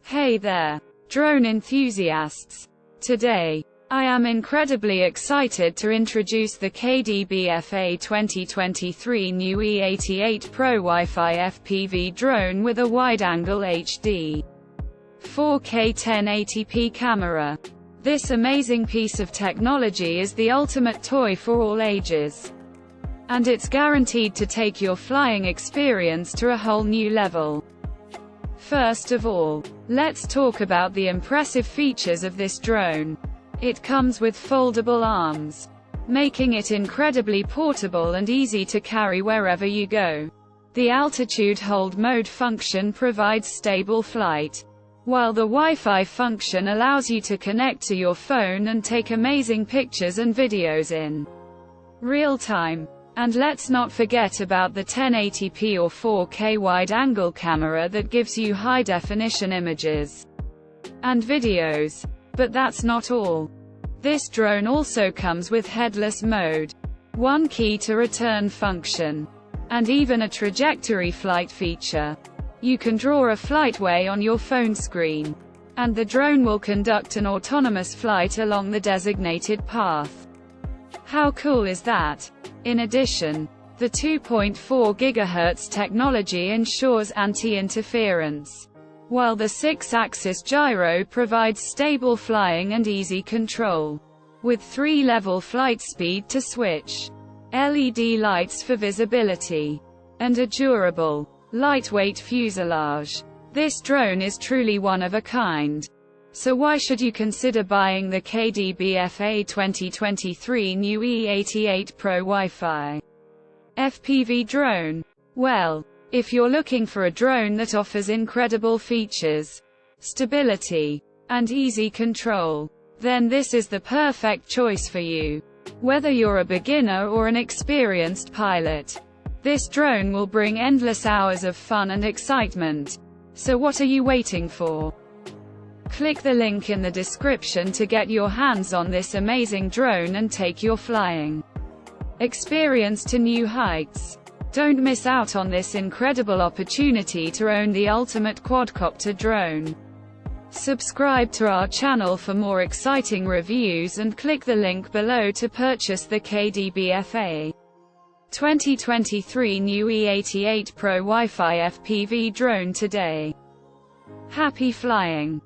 Hey there, drone enthusiasts. Today, I am incredibly excited to introduce the KDBFA 2023 new E88 Pro Wi-Fi FPV drone with a wide-angle HD 4K 1080p camera. This amazing piece of technology is the ultimate toy for all ages. And it's guaranteed to take your flying experience to a whole new level. First of all, let's talk about the impressive features of this drone. It comes with foldable arms, making it incredibly portable and easy to carry wherever you go. The altitude hold mode function provides stable flight, while the Wi-Fi function allows you to connect to your phone and take amazing pictures and videos in real time. And let's not forget about the 1080p or 4K wide-angle camera that gives you high-definition images and videos. But that's not all. This drone also comes with headless mode, one key to return function, and even a trajectory flight feature. You can draw a flightway on your phone screen, and the drone will conduct an autonomous flight along the designated path. How cool is that? In addition, the 2.4 GHz technology ensures anti-interference, while the 6-axis gyro provides stable flying and easy control, with 3-level flight speed to switch, LED lights for visibility, and a durable, lightweight fuselage. This drone is truly one of a kind. So why should you consider buying the KDBFA 2023 new E88 Pro Wi-Fi FPV drone? Well, if you're looking for a drone that offers incredible features, stability, and easy control, then this is the perfect choice for you. Whether you're a beginner or an experienced pilot, this drone will bring endless hours of fun and excitement. So what are you waiting for? Click the link in the description to get your hands on this amazing drone and take your flying experience to new heights. Don't miss out on this incredible opportunity to own the ultimate quadcopter drone. Subscribe to our channel for more exciting reviews and click the link below to purchase the KDBFA 2023 new E88 Pro Wi-Fi FPV drone today. Happy flying!